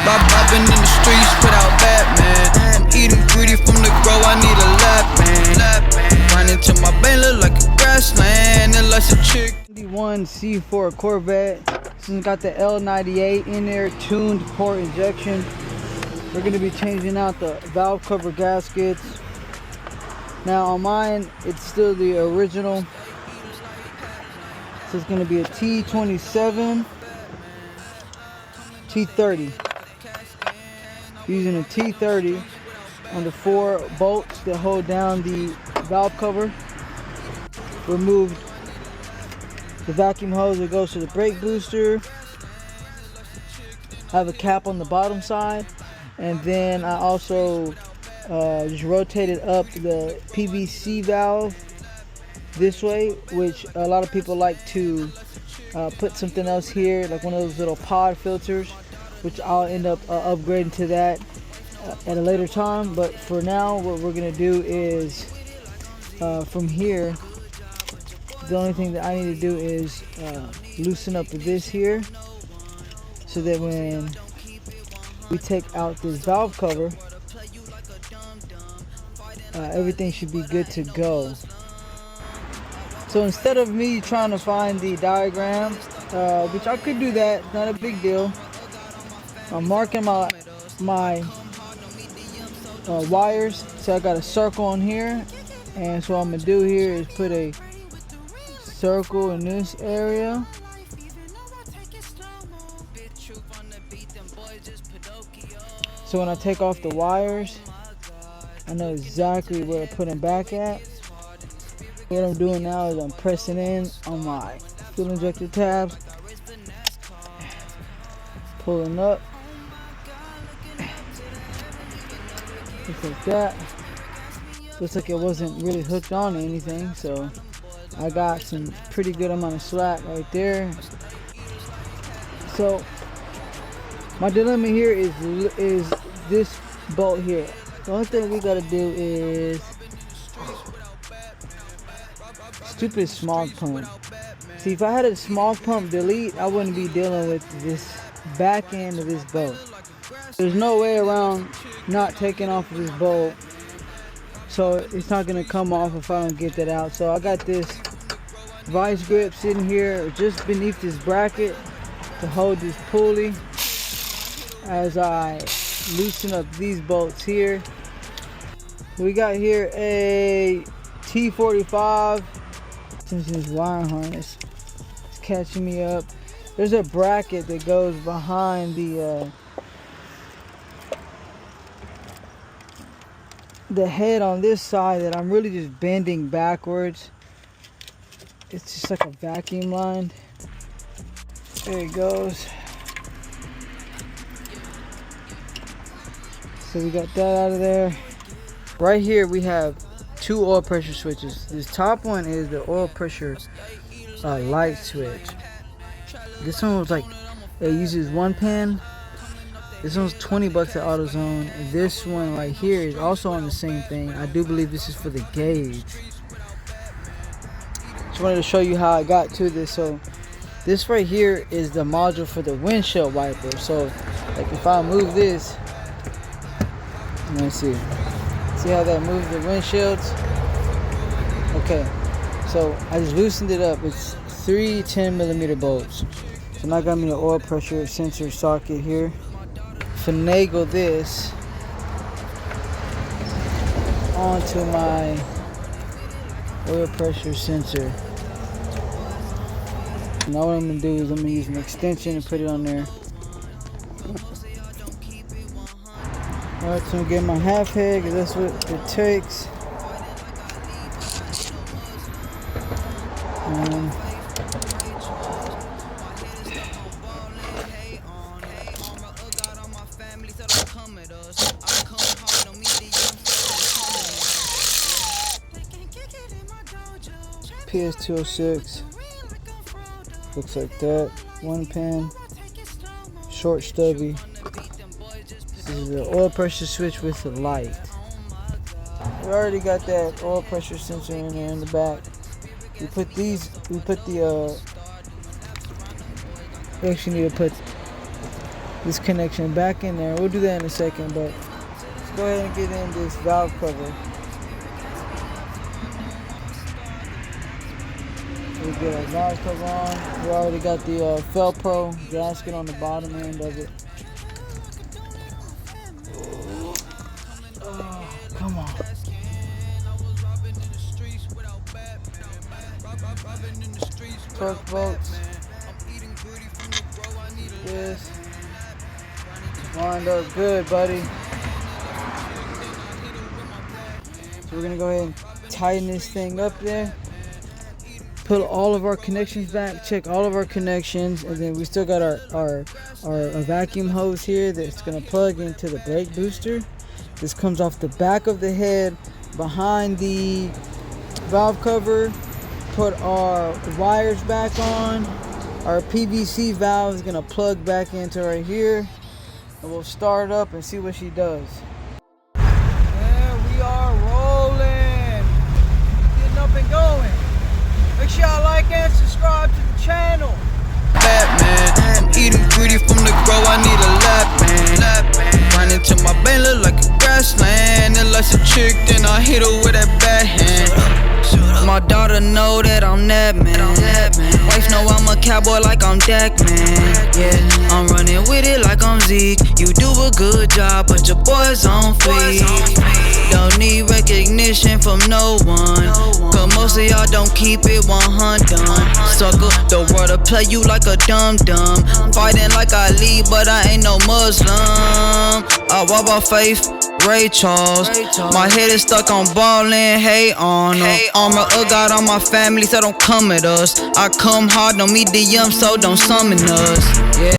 I've been in the streets without Batman. I'm eating greedy from the grow, I need a lap, man. Run into my bank, look like a grassland, unless a chick. 91 C4 Corvette. This one's got the L98 in there, tuned port injection. We're going to be changing out the valve cover gaskets. Now on mine, it's still the original. So it's going to be a T27 T30. Using a T30 on the 4 bolts that hold down the valve cover. Removed the vacuum hose that goes to the brake booster. I have a cap on the bottom side, and then I also just rotated up the PVC valve this way, which a lot of people like to put something else here, like one of those little pod filters, which I'll end up upgrading to that at a later time. But for now, what we're gonna do is from here, the only thing that I need to do is loosen up this here, so that when we take out this valve cover, everything should be good to go. So instead of me trying to find the diagram, which I could do that, not a big deal, I'm marking my wires. So I got a circle on here, and so what I'm gonna do here is put a circle in this area. So when I take off the wires, I know exactly where to put them back at. What I'm doing now is I'm pressing in on my fuel injector tabs, pulling up, just like that. Looks like it wasn't really hooked on to anything, so I got some pretty good amount of slack right there. So my dilemma here is this bolt here. The only thing we gotta do is stupid smog pump. See, if I had a smog pump delete, I wouldn't be dealing with this back end of this bolt. There's no way around not taking off of this bolt, so it's not gonna come off if I don't get that out. So I got this vice grip sitting here just beneath this bracket to hold this pulley as I loosen up these bolts here. We got here a T45. Since this wire harness is catching me up, there's a bracket that goes behind the head on this side that I'm really just bending backwards. It's just like a vacuum line. There it goes. So we got that out of there. Right here we have 2 oil pressure switches. This top one is the oil pressure light switch. This one was like, it uses 1 pin. This one's $20 at AutoZone. And this one right here is also on the same thing. I do believe this is for the gauge. Just wanted to show you how I got to this. So this right here is the module for the windshield wiper. So like if I move this, let's see. See how that moves the windshields? Okay, so I just loosened it up. It's 3 10mm bolts. So now I got me an oil pressure sensor socket here. Finagle this onto my oil pressure sensor. Now what I'm gonna do is I'm gonna use an extension and put it on there. Alright, so I'm gonna get my half head because that's what it takes. PS206 looks like that. 1 pin, short stubby. This is the oil pressure switch with the light. We already got that oil pressure sensor in there in the back. We put the we actually need to put this connection back in there. We'll do that in a second, but let's go ahead and get in this valve cover. We get our valve cover on. We already got the Pro gasket on the bottom end of it. Oh, come on. Torque bolts. This. Lined up good, buddy. So we're gonna go ahead and tighten this thing up there. Put all of our connections back, check all of our connections, and then we still got our vacuum hose here that's gonna plug into the brake booster. This comes off the back of the head behind the valve cover. Put our wires back on. Our PVC valve is gonna plug back into right here, and we'll start up and see what she does. And we are rolling, getting up and going. Make sure y'all like and subscribe to the channel. Batman, I'm eating greedy from the grow. I need a lap man. Run into my bank, look like a grassland. Unless a chick, then I hit her with that backhand. My daughter know that I'm that man. Wife know I'm a cowboy like I'm Dak, man. Yeah, I'm running with it like I'm Zeke. You do a good job, but your boy's on fleek. Don't need recognition from no one, cause most of y'all don't keep it 100. Sucker, the world will play you like a dum-dum. Fighting like I lead, but I ain't no Muslim. I walk by faith, Ray Charles. My head is stuck on ballin', hey on them. Armor of God on my family, so don't come at us. I come hard, don't meet the yum, so don't summon us. Yeah.